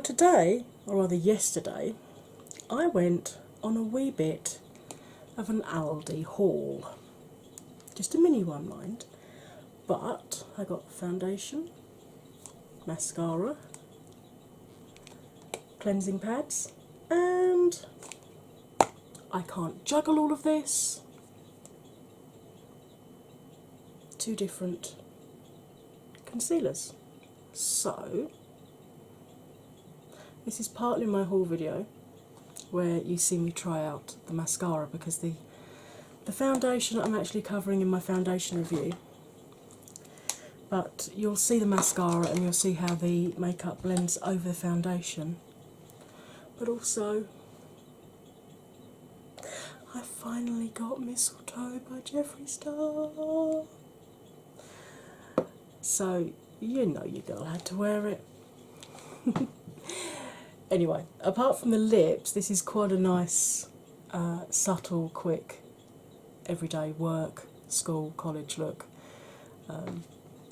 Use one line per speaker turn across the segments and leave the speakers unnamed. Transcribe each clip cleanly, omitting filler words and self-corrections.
Well, today, or rather yesterday, I went on a wee bit of an Aldi haul. Just a mini one, mind. But I got foundation, mascara, cleansing pads, and I can't juggle all of this. 2 different concealers. So, this is partly my haul video where you see me try out the mascara, because the foundation I'm actually covering in my foundation review. But you'll see the mascara and you'll see how the makeup blends over the foundation. But also, I finally got Mistletoe by Jeffree Star. So, you know your girl had to wear it. Anyway, apart from the lips, this is quite a nice, subtle, quick, everyday work, school, college look.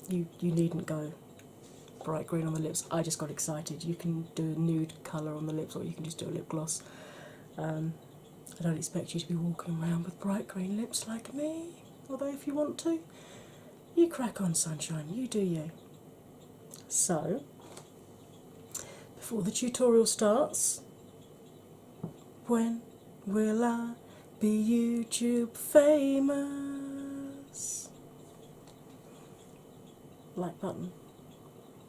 You needn't go bright green on the lips. I just got excited. You can do a nude colour on the lips, or you can just do a lip gloss. I don't expect you to be walking around with bright green lips like me, although if you want to, you crack on, sunshine, you do you. So, before the tutorial starts, when will I be YouTube famous? Like button,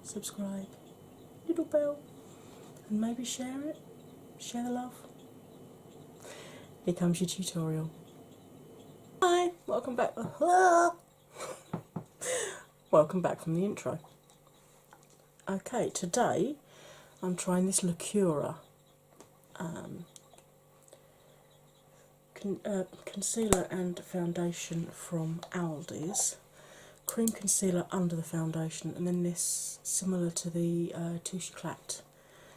subscribe, little bell, and maybe share it. Share the love. Here comes your tutorial. Hi, welcome back. Welcome back from the intro. Okay, today I'm trying this Lacura concealer and foundation from Aldi's. Cream concealer under the foundation, and then this similar to the Touche Éclat.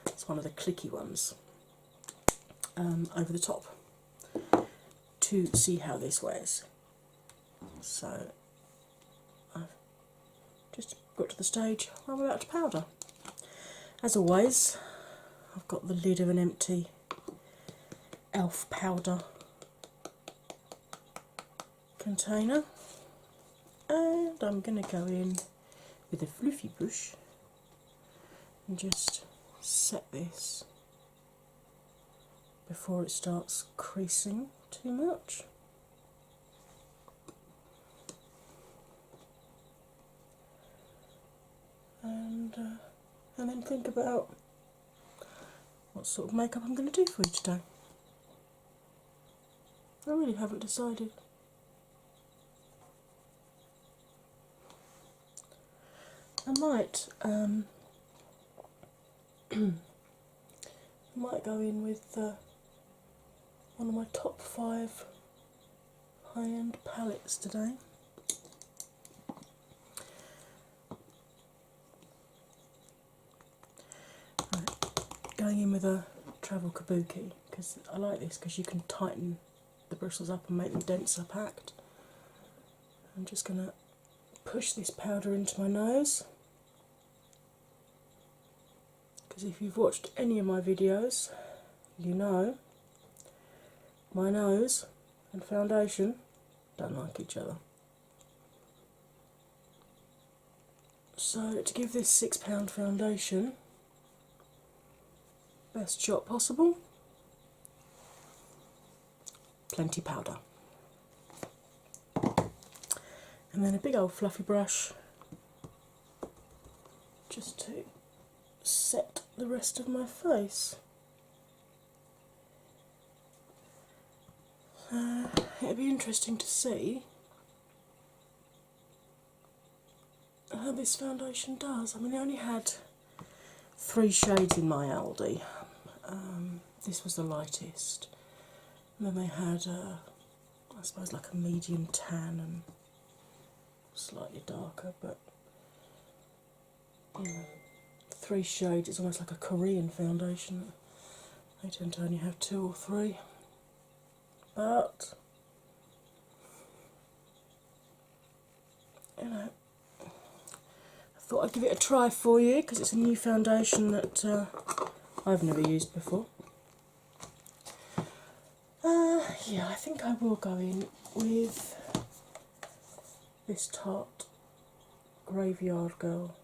It's one of the clicky ones over the top, to see how this wears. So I've just got to the stage where I'm about to powder. As always, I've got the lid of an empty e.l.f. powder container, and I'm going to go in with a fluffy brush and just set this before it starts creasing too much. And then think about what sort of makeup I'm going to do for you today. I really haven't decided. I might might go in with one of my top 5 high-end palettes today. Right, going in with a travel kabuki, because I like this because you can tighten the bristles up and make them denser packed. I'm just going to push this powder into my nose, because if you've watched any of my videos, you know my nose and foundation don't like each other. So to give this £6 foundation best shot possible, plenty powder. And then a big old fluffy brush just to set the rest of my face. It'd be interesting to see how this foundation does. I mean, I only had 3 shades in my Aldi. This was the lightest. And then they had, I suppose, like a medium tan and slightly darker, but you know, 3 shades. It's almost like a Korean foundation. They tend to only have 2 or 3. But, you know, I thought I'd give it a try for you, because it's a new foundation that I've never used before. Yeah, I think I will go in with this Tarte Graveyard Girl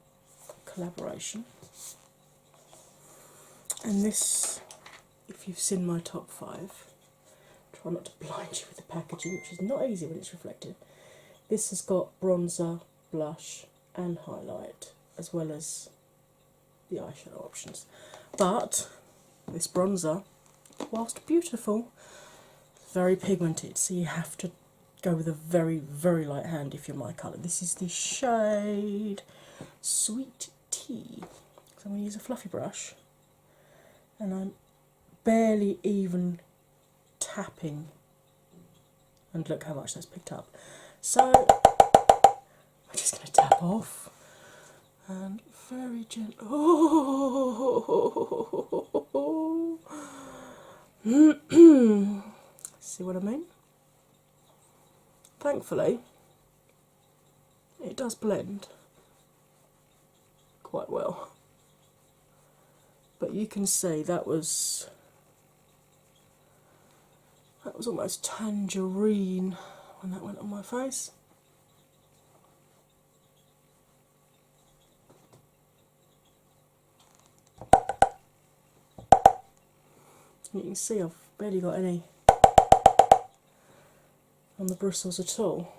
collaboration. And this, if you've seen my top 5, try not to blind you with the packaging, which is not easy when it's reflective. This has got bronzer, blush, and highlight, as well as the eyeshadow options. But this bronzer, whilst beautiful, is very pigmented, so you have to go with a very, very light hand if you're my colour. This is the shade Sweet Tea. So I'm going to use a fluffy brush, and I'm barely even tapping, and look how much that's picked up. So I'm just going to tap off and very gently. Oh. See what I mean? Thankfully, it does blend quite well. But you can see that was almost tangerine when that went on my face. You can see I've barely got any on the bristles at all.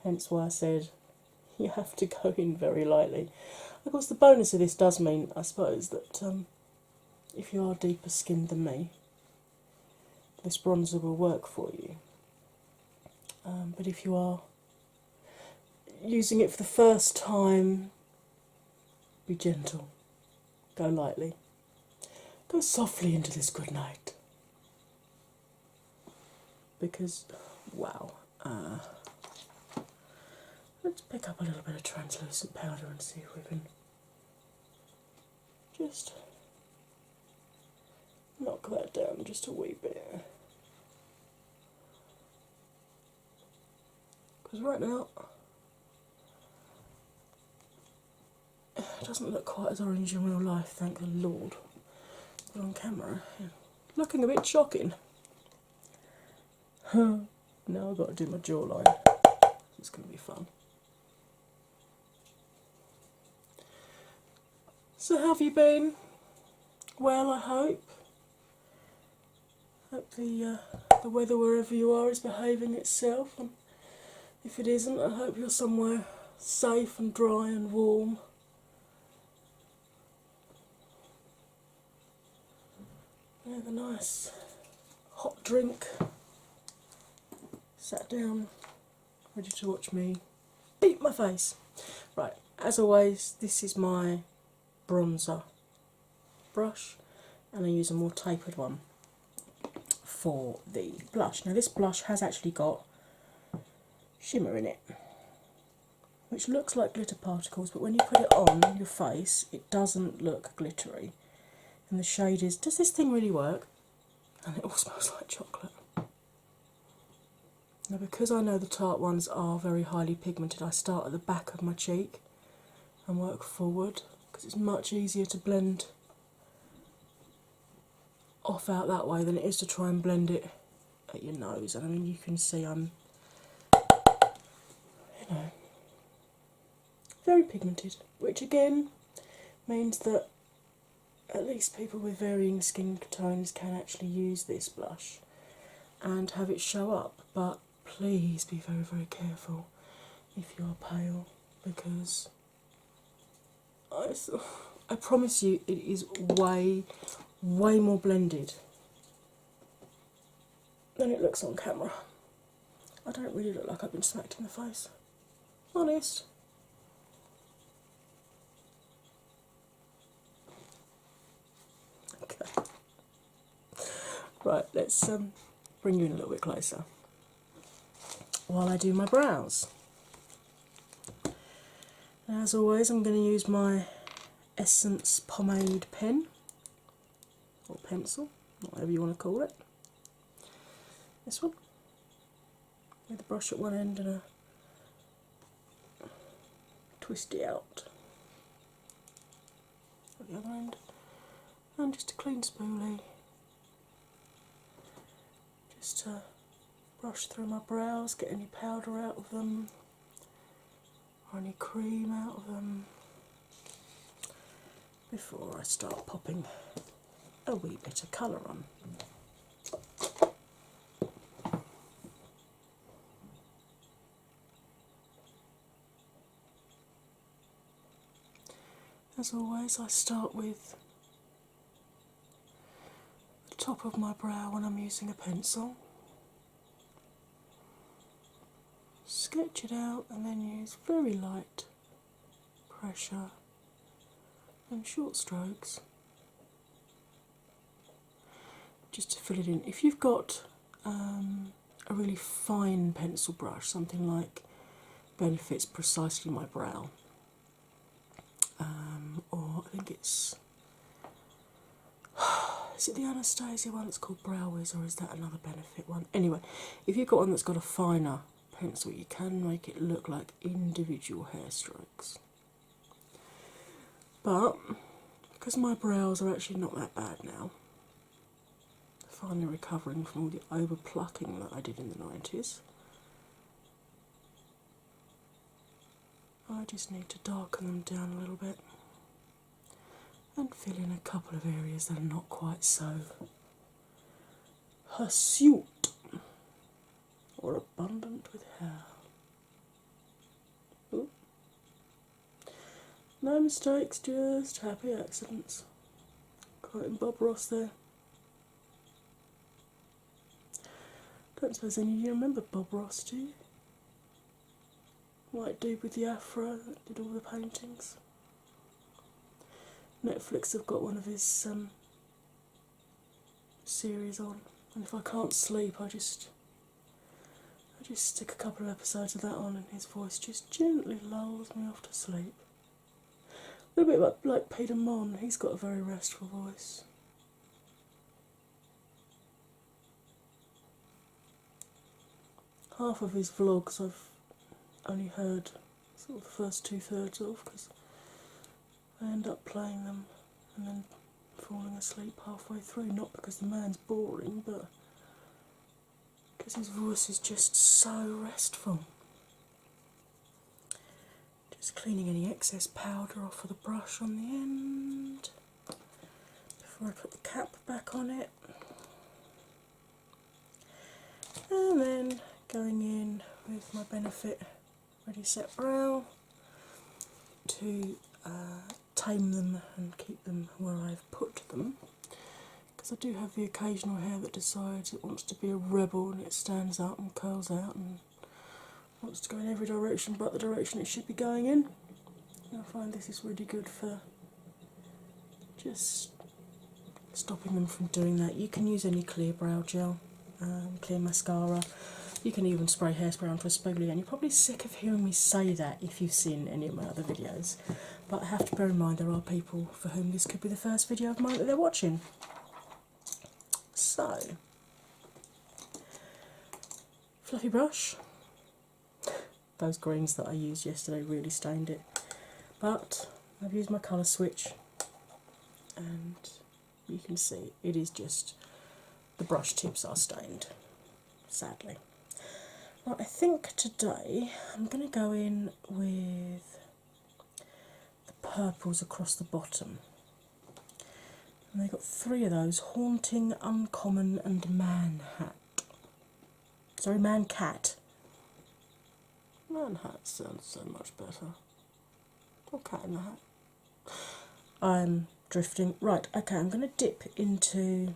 Hence why I said you have to go in very lightly. Of course, the bonus of this does mean, I suppose, that if you are deeper skinned than me, this bronzer will work for you. But if you are using it for the first time, be gentle, go lightly, go softly into this good night. Because, wow, let's pick up a little bit of translucent powder and see if we can just knock that down just a wee bit. Because right now, it doesn't look quite as orange in real life, thank the Lord. But on camera, yeah, looking a bit shocking. Now I've got to do my jawline. It's going to be fun. So how have you been? Well, I hope. Hope the weather wherever you are is behaving itself, and if it isn't, I hope you're somewhere safe and dry and warm. I have a nice hot drink. Sat down, ready to watch me beat my face. Right, as always, this is my bronzer brush, and I use a more tapered one for the blush. Now this blush has actually got shimmer in it, which looks like glitter particles, but when you put it on your face it doesn't look glittery. And the shade is, does this thing really work? And it all smells like chocolate. Now because I know the Tarte ones are very highly pigmented, I start at the back of my cheek and work forward, because it's much easier to blend off out that way than it is to try and blend it at your nose. And I mean, you can see I'm, you know, very pigmented, which again means that at least people with varying skin tones can actually use this blush and have it show up. But please be very, very careful if you are pale, because I promise you it is way, way more blended than it looks on camera. I don't really look like I've been smacked in the face, honest. Okay. Right, let's bring you in a little bit closer while I do my brows. And as always, I'm going to use my Essence pomade pen, or pencil, whatever you want to call it. This one, with a brush at one end and a twist it out at the other end, and just a clean spoolie, just to brush through my brows, get any powder out of them or any cream out of them before I start popping a wee bit of colour on. As always, I start with the top of my brow when I'm using a pencil, sketch it out, and then use very light pressure and short strokes just to fill it in. If you've got a really fine pencil brush, something like benefits precisely my brow, or I think it's is it the Anastasia one that's called Brow Wiz, or is that another Benefit one? Anyway, if you've got one that's got a finer pencil, you can make it look like individual hair strokes. But because my brows are actually not that bad now, finally recovering from all the over plucking that I did in the 90s, I just need to darken them down a little bit and fill in a couple of areas that are not quite so hirsute or abundant with hair. Ooh. No mistakes, just happy accidents. Quoting Bob Ross there. Don't suppose any of you remember Bob Ross, do you? White dude with the afro that did all the paintings. Netflix have got one of his series on, and if I can't sleep, I just stick a couple of episodes of that on, and his voice just gently lulls me off to sleep. A little bit like Peter Mon, he's got a very restful voice. Half of his vlogs I've only heard sort of the first 2/3 of, because I end up playing them and then falling asleep halfway through, not because the man's boring, but because his voice is just so restful. Just cleaning any excess powder off of the brush on the end before I put the cap back on it, and then going in with my Benefit Ready Set Brow to tame them and keep them where I've put them, because I do have the occasional hair that decides it wants to be a rebel and it stands up and curls out and wants to go in every direction but the direction it should be going in. And I find this is really good for just stopping them from doing that. You can use any clear brow gel, clear mascara. You can even spray hairspray onto a spoolie, and you're probably sick of hearing me say that if you've seen any of my other videos. But I have to bear in mind there are people for whom this could be the first video of mine that they're watching. So, fluffy brush. Those greens that I used yesterday really stained it. But I've used my colour switch, and you can see it is just the brush tips are stained, sadly. Right, I think today I'm going to go in with the purples across the bottom. And they've got 3 of those: Haunting, Uncommon and Man Hat. Sorry, Man Cat. Man Hat sounds so much better. Or Cat in the Hat. I'm drifting. Right, okay, I'm going to dip into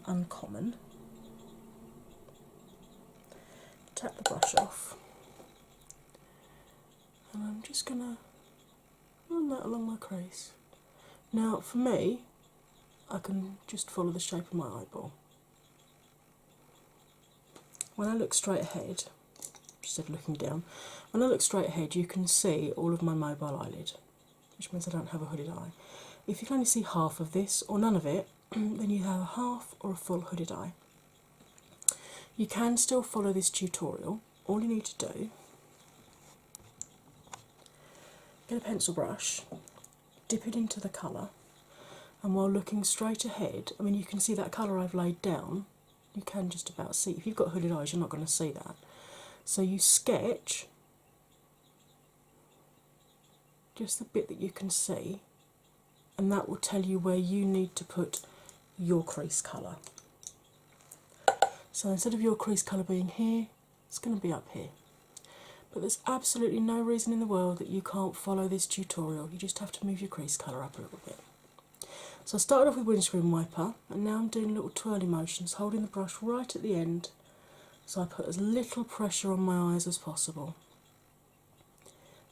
Uncommon. Tap the brush off, and I'm just going to run that along my crease. Now, for me, I can just follow the shape of my eyeball. When I look straight ahead, instead of looking down, when I look straight ahead, you can see all of my mobile eyelid, which means I don't have a hooded eye. If you can only see half of this or none of it, then you have a half or a full hooded eye. You can still follow this tutorial. All you need to do get a pencil brush, dip it into the colour, and while looking straight ahead, I mean, you can see that colour I've laid down, you can just about see. If you've got hooded eyes, you're not going to see that. So you sketch just the bit that you can see, and that will tell you where you need to put your crease colour. So instead of your crease colour being here, it's going to be up here. But there's absolutely no reason in the world that you can't follow this tutorial. You just have to move your crease colour up a little bit. So I started off with windscreen wiper, and now I'm doing little twirly motions, holding the brush right at the end, so I put as little pressure on my eyes as possible.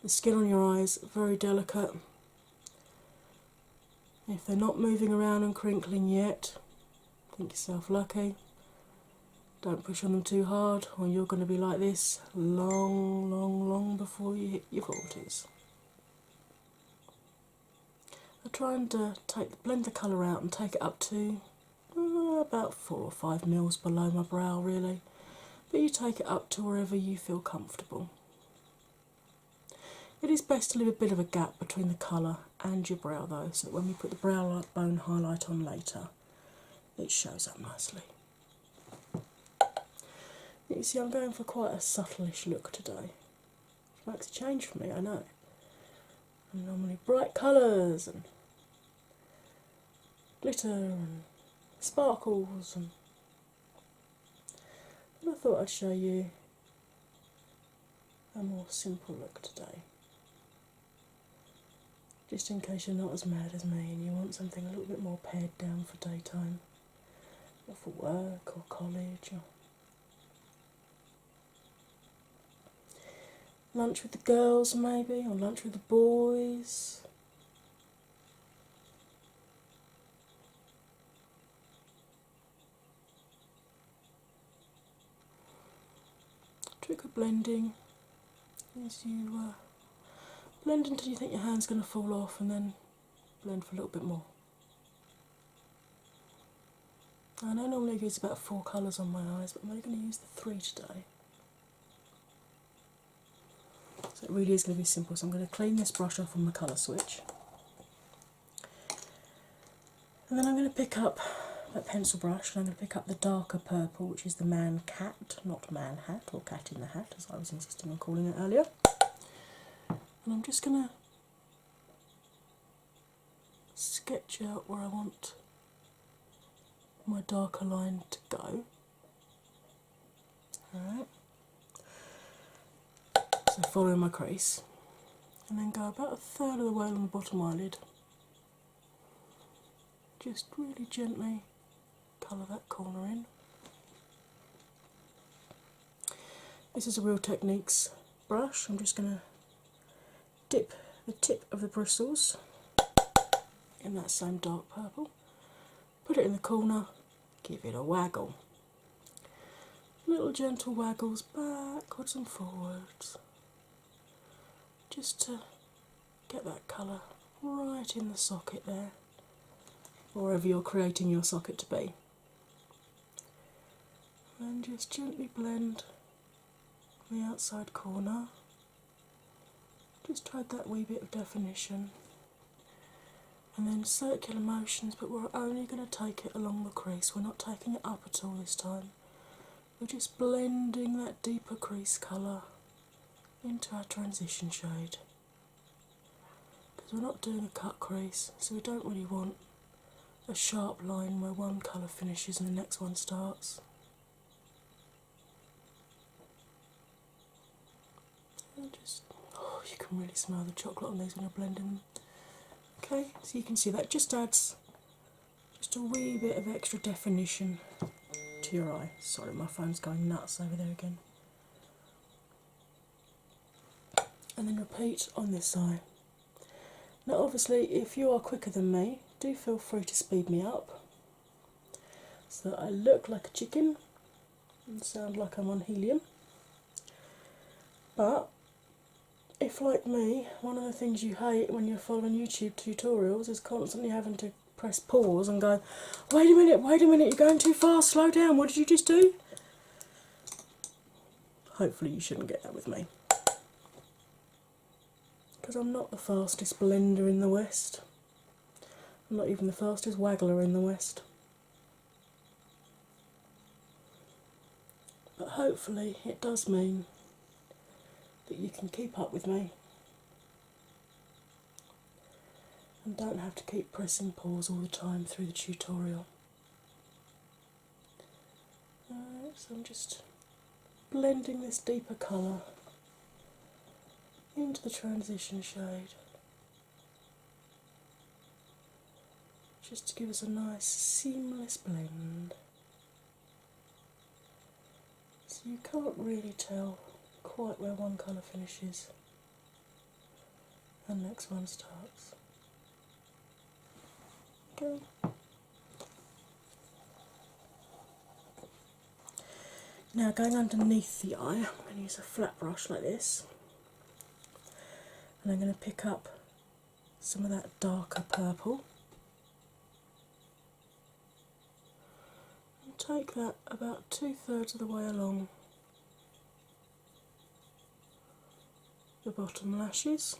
The skin on your eyes, very delicate. If they're not moving around and crinkling yet, think yourself lucky. Don't push on them too hard, or you're going to be like this long, long, long before you hit your 40s. I try and blend the colour out and take it up to about 4 or 5 mils below my brow, really. But you take it up to wherever you feel comfortable. It is best to leave a bit of a gap between the colour and your brow, though, so that when we put the brow bone highlight on later, it shows up nicely. You see, I'm going for quite a subtle-ish look today, which makes a change for me, I know. I'm normally bright colours and glitter and sparkles, and I thought I'd show you a more simple look today, just in case you're not as mad as me and you want something a little bit more pared down for daytime, or for work or college, or lunch with the girls maybe, or lunch with the boys. Trick of blending is you blend until you think your hand's going to fall off, and then blend for a little bit more. I know normally I use about 4 colours on my eyes, but I'm only going to use the 3 today. So it really is going to be simple. So I'm going to clean this brush off on the colour switch. And then I'm going to pick up that pencil brush, and I'm going to pick up the darker purple, which is the Man Cat, not Man Hat, or Cat in the Hat, as I was insisting on calling it earlier. And I'm just going to sketch out where I want my darker line to go. Alright. So following my crease, and then go about 1/3 of the way along the bottom eyelid. Just really gently colour that corner in. This is a Real Techniques brush. I'm just going to dip the tip of the bristles in that same dark purple, put it in the corner, give it a waggle. Little gentle waggles backwards and forwards, just to get that colour right in the socket there, wherever you're creating your socket to be. And just gently blend the outside corner, just to add that wee bit of definition. And then circular motions, but we're only going to take it along the crease. We're not taking it up at all this time. We're just blending that deeper crease colour into our transition shade. Because we're not doing a cut crease, so we don't really want a sharp line where one colour finishes and the next one starts. And just, oh, you can really smell the chocolate on these when I blend them. Okay, so you can see that just adds just a wee bit of extra definition to your eye. Sorry, my phone's going nuts over there again. And then repeat on this eye. Now obviously, if you are quicker than me, do feel free to speed me up so that I look like a chicken and sound like I'm on helium. But if, like me, one of the things you hate when you're following YouTube tutorials is constantly having to press pause and go, wait a minute, you're going too fast, slow down, what did you just do? Hopefully you shouldn't get that with me. because I'm not the fastest blender in the West. I'm not even the fastest waggler in the West. But hopefully it does mean that you can keep up with me and don't have to keep pressing pause all the time through the tutorial. So I'm just blending this deeper colour into the transition shade, just to give us a nice seamless blend. So you can't really tell quite where one colour finishes and the next one starts. Okay. Now going underneath the eye, I'm going to use a flat brush like this, and I'm going to pick up some of that darker purple and take that about 2/3 of the way along the bottom lashes.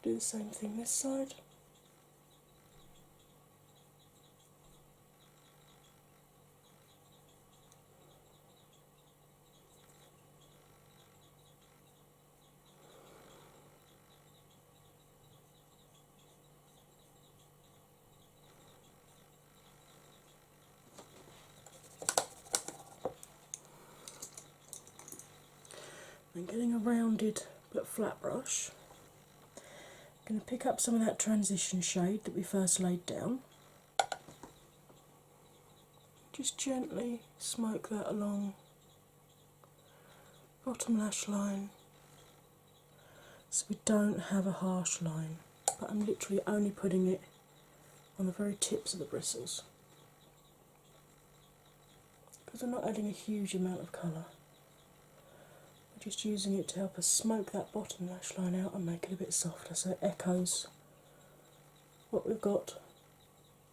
Do the same thing this side. And getting a rounded but flat brush, I'm going to pick up some of that transition shade that we first laid down. Just gently smoke that along bottom lash line so we don't have a harsh line, but I'm literally only putting it on the very tips of the bristles because I'm not adding a huge amount of colour. We're just using it to help us smoke that bottom lash line out and make it a bit softer so it echoes what we've got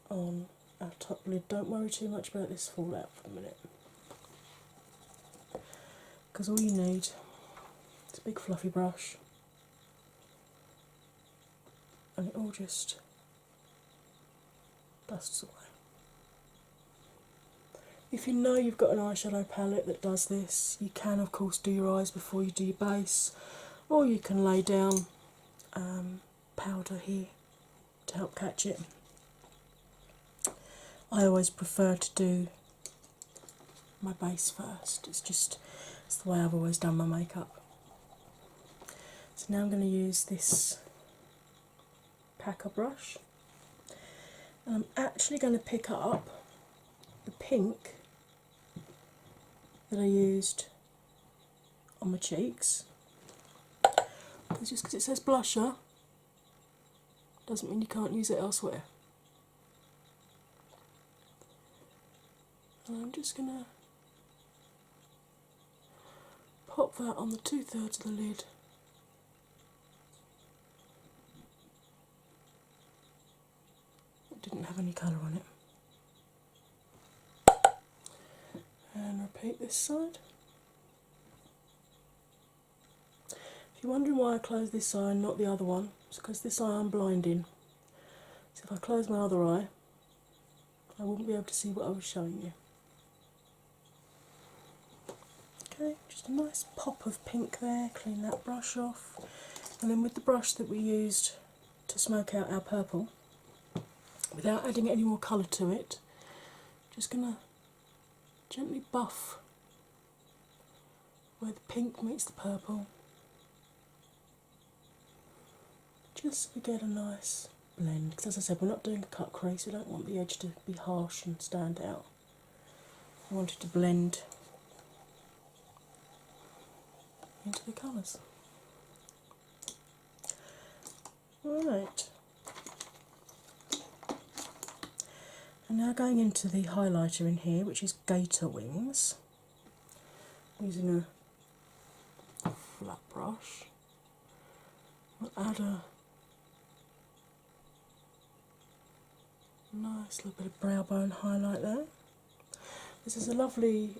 on our top lid. Don't worry too much about this fallout for the minute, because all you need is a big fluffy brush and it all just dusts away. If you know you've got an eyeshadow palette that does this, you can of course do your eyes before you do your base, or you can lay down powder here to help catch it. I always prefer to do my base first. It's the way I've always done my makeup. So now I'm going to use this packer brush, and I'm actually going to pick up the pink that I used on my cheeks. Just because it says blusher doesn't mean you can't use it elsewhere. And I'm just going to pop that on the 2/3 of the lid. It didn't have any colour on it. And repeat this side. If you're wondering why I closed this eye and not the other one, it's because this eye I'm blinding. So if I close my other eye, I wouldn't be able to see what I was showing you. Okay, just a nice pop of pink there, clean that brush off. And then with the brush that we used to smoke out our purple, without adding any more colour to it, just going to gently buff where the pink meets the purple, just so we get a nice blend. Because as I said, we're not doing a cut crease, we don't want the edge to be harsh and stand out. We want it to blend into the colours. Right. And now going into the highlighter in here, which is Gator Wings, using a flat brush. I'll add a nice little bit of brow bone highlight there. This is a lovely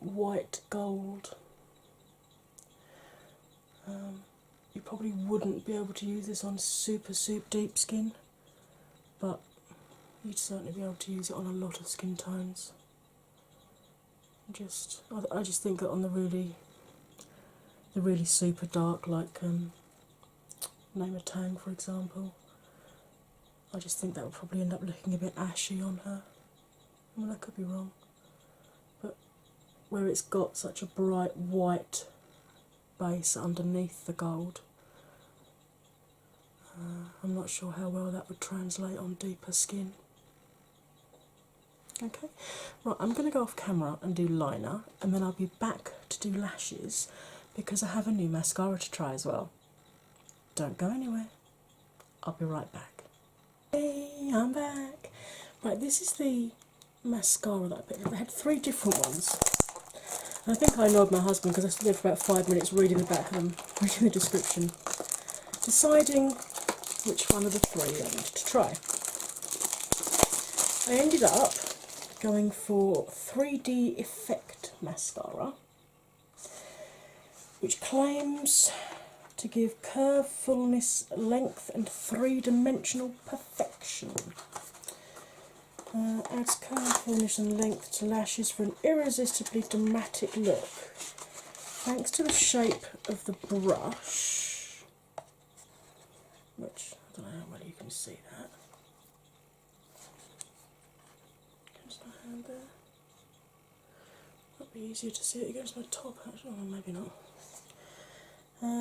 white gold You probably wouldn't be able to use this on super deep skin, but you'd certainly be able to use it on a lot of skin tones. I just think that on the really super dark, like Name a Tang, for example, I just think that would probably end up looking a bit ashy on her. I mean, I could be wrong, but where it's got such a bright white base underneath the gold, I'm not sure how well that would translate on deeper skin. Okay, right, I'm going to go off camera and do liner, and then I'll be back to do lashes because I have a new mascara to try as well. Don't go anywhere, I'll be right back. Hey, I'm back. Right, this is the mascara that I picked up. I had 3 different ones. And I think I annoyed my husband because I stood there for about 5 minutes reading the back of them, reading the description, deciding which one of the 3 I wanted to try. I ended up going for 3D Effect Mascara, which claims to give curve, fullness, length, and 3-dimensional perfection. Adds curve, fullness, and length to lashes for an irresistibly dramatic look. Thanks to the shape of the brush, which I don't know how well you can see that. Against my hand there. Might be easier to see it against my top, actually. Oh, maybe not.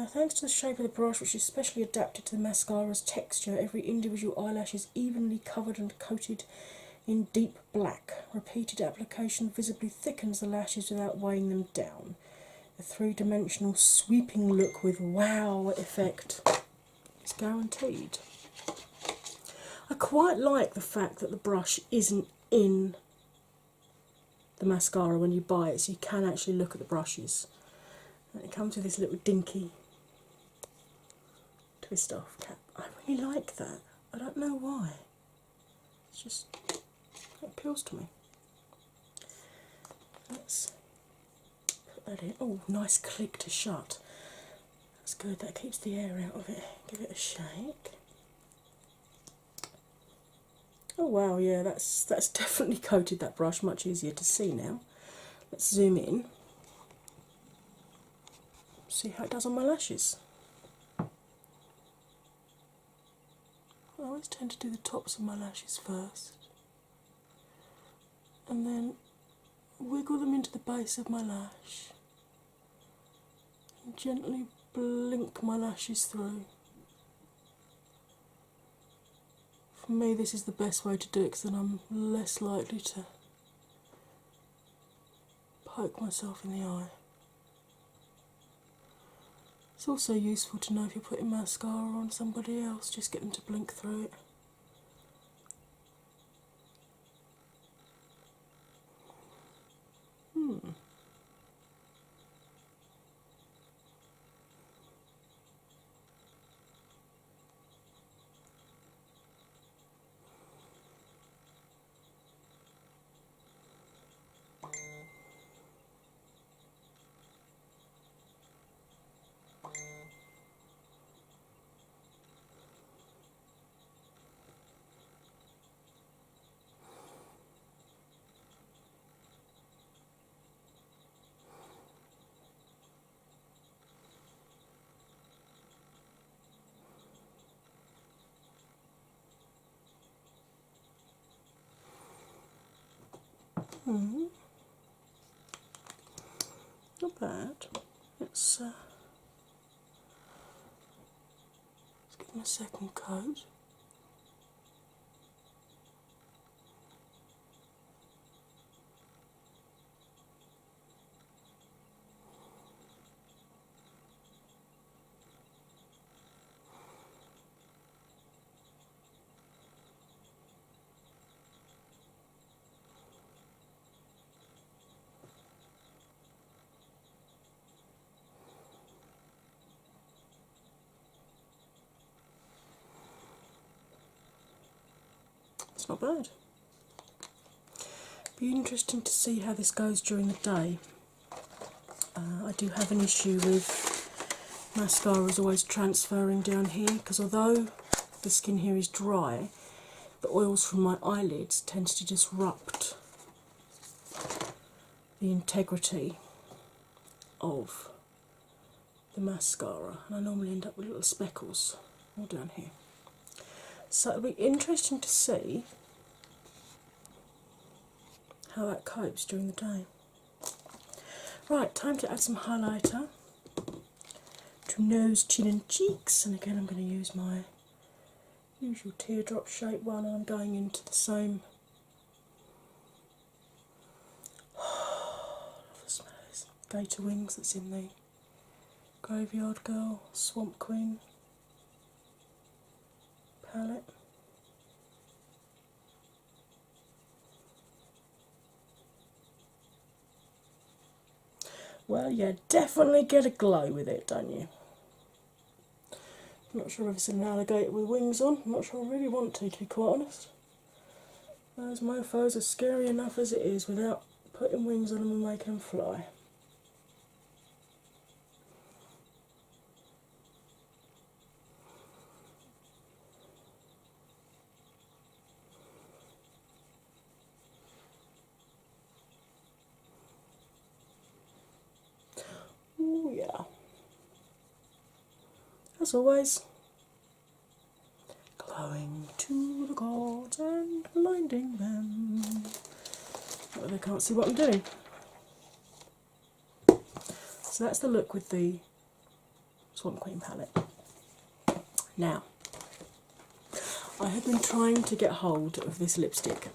Thanks to the shape of the brush, which is specially adapted to the mascara's texture, every individual eyelash is evenly covered and coated in deep black. Repeated application visibly thickens the lashes without weighing them down. A 3-dimensional sweeping look with wow effect is guaranteed. I quite like the fact that the brush isn't in the mascara when you buy it, so you can actually look at the brushes. And it comes with this little dinky twist off cap. I really like that. I don't know why. It's just, it appeals to me. Let's put that in. Oh, nice click to shut. That's good, that keeps the air out of it. Give it a shake. Oh wow, yeah, that's definitely coated that brush, much easier to see now. Let's zoom in. See how it does on my lashes. I always tend to do the tops of my lashes first, and then wiggle them into the base of my lash, and gently blink my lashes through. For me, this is the best way to do it because then I'm less likely to poke myself in the eye. It's also useful to know if you're putting mascara on somebody else, just get them to blink through it. Not bad. Let's give them a second coat. It's not bad. Be interesting to see how this goes during the day. I do have an issue with mascara is always transferring down here, because although the skin here is dry, the oils from my eyelids tends to disrupt the integrity of the mascara, and I normally end up with little speckles all down here. So it'll be interesting to see how that copes during the day. Right, time to add some highlighter to nose, chin and cheeks, and again I'm going to use my usual teardrop shape one, and I'm going into the same. Love the smell of this gator wings that's in the Graveyard Girl Swamp Queen palette. Well, you definitely get a glow with it, don't you? I'm not sure if it's an alligator with wings on. I'm not sure I really want to be quite honest. Those mofos are scary enough as it is without putting wings on them and making them fly. Oh yeah. As always, glowing to the gods and blinding them. Well, they can't see what I'm doing. So that's the look with the Swamp Queen palette. Now, I have been trying to get hold of this lipstick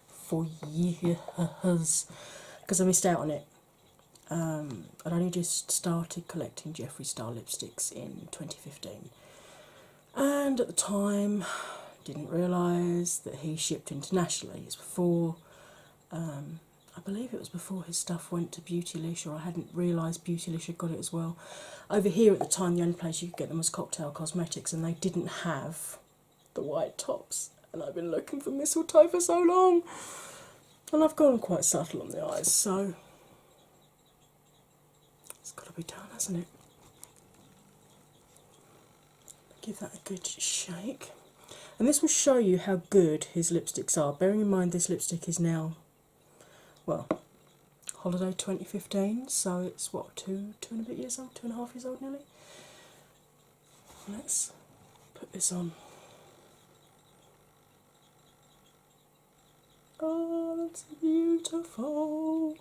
for years because I missed out on it. I'd only just started collecting Jeffree Star lipsticks in 2015, and at the time didn't realise that he shipped internationally. It's before, I believe it was before his stuff went to Beautylish, or I hadn't realised Beautylish had got it as well. Over here at the time, the only place you could get them was Cocktail Cosmetics, and they didn't have the white tops, and I've been looking for mistletoe for so long, and I've gone quite subtle on the eyes, so it's got to be done, hasn't it? Give that a good shake. And this will show you how good his lipsticks are. Bearing in mind this lipstick is now, well, holiday 2015, so it's what, two and a bit years old, 2.5 years old nearly. Let's put this on. Oh, that's beautiful.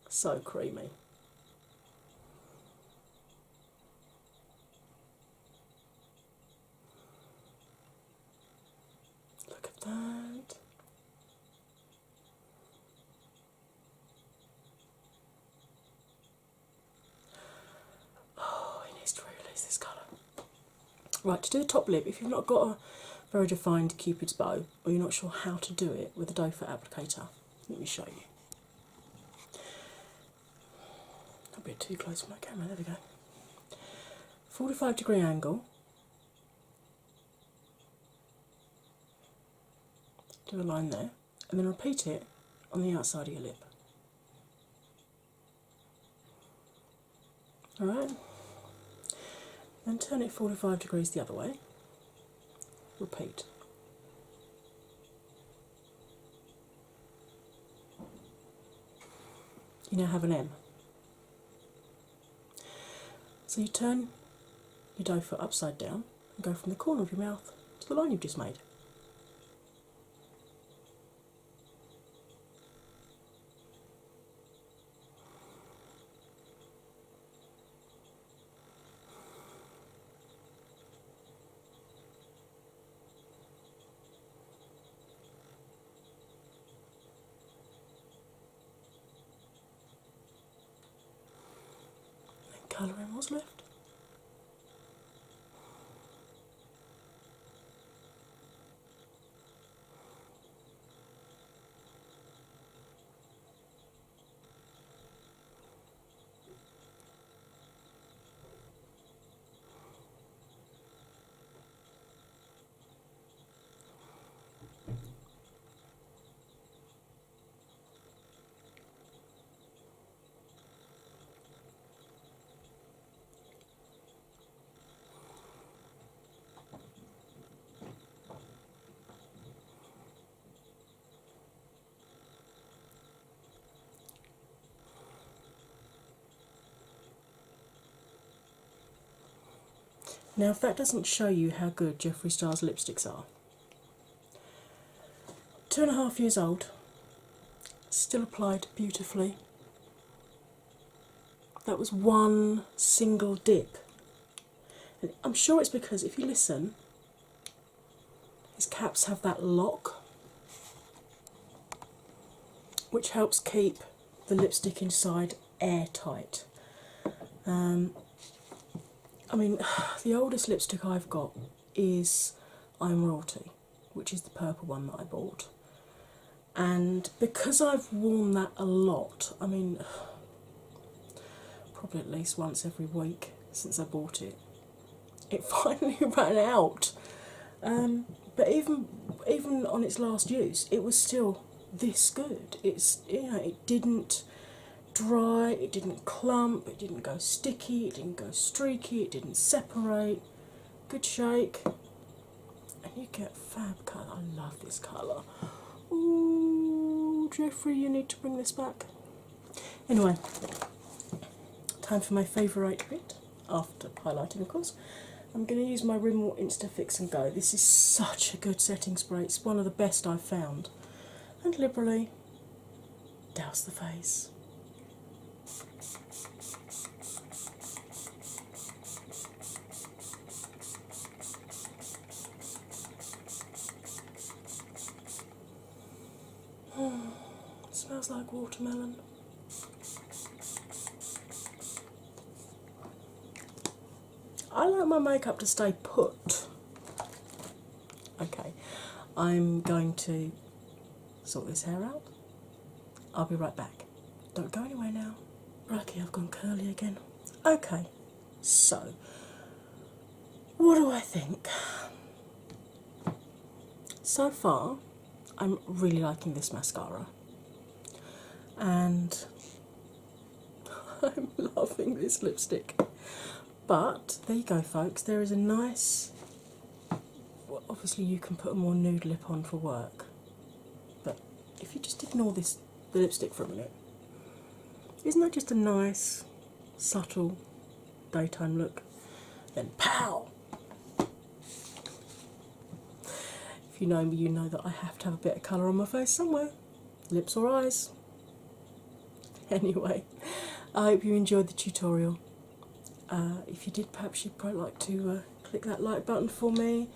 So creamy. Look at that. Oh, he needs to release this colour. Right, to do the top lip, if you've not got a very defined Cupid's bow, or you're not sure how to do it with a doe foot applicator, let me show you. A bit too close for my camera, there we go. 45-degree angle. Do a line there, and then repeat it on the outside of your lip. Alright, then turn it 45 degrees the other way. Repeat. You now have an M. So you turn your doe foot upside down and go from the corner of your mouth to the line you've just made. Colour in what's left. Now, if that doesn't show you how good Jeffree Star's lipsticks are, 2.5 years old, still applied beautifully. That was one single dip. And I'm sure it's because if you listen, his caps have that lock, which helps keep the lipstick inside airtight. I mean, the oldest lipstick I've got is I'm Royalty, which is the purple one that I bought. And because I've worn that a lot, I mean, probably at least once every week since I bought it, it finally ran out. But even on its last use, it was still this good. It's, you know, it didn't dry, it didn't clump, it didn't go sticky, it didn't go streaky, it didn't separate. Good shake, and you get fab colour. I love this colour. Ooh, Jeffree, you need to bring this back. Anyway, time for my favourite bit, after highlighting of course. I'm going to use my Rimmel Insta Fix and Go. This is such a good setting spray, it's one of the best I've found. And liberally douse the face. It smells like watermelon. I like my makeup to stay put. Okay, I'm going to sort this hair out. I'll be right back. Don't go anywhere now. Righty, I've gone curly again. Okay, so what do I think? So far, I'm really liking this mascara, and I'm loving this lipstick. But there you go, folks. There is a nice. Well, obviously, you can put a more nude lip on for work, but if you just ignore the lipstick for a minute, isn't that just a nice, subtle daytime look? Then pow! If you know me, you know that I have to have a bit of colour on my face somewhere, lips or eyes. Anyway, I hope you enjoyed the tutorial. If you did, perhaps you'd probably like to click that like button for me,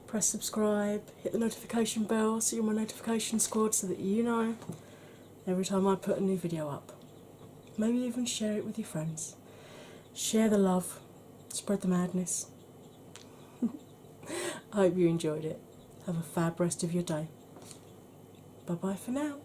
press subscribe, hit the notification bell so you're in my notification squad so that you know every time I put a new video up. Maybe even share it with your friends. Share the love, spread the madness. I hope you enjoyed it. Have a fab rest of your day. Bye bye for now.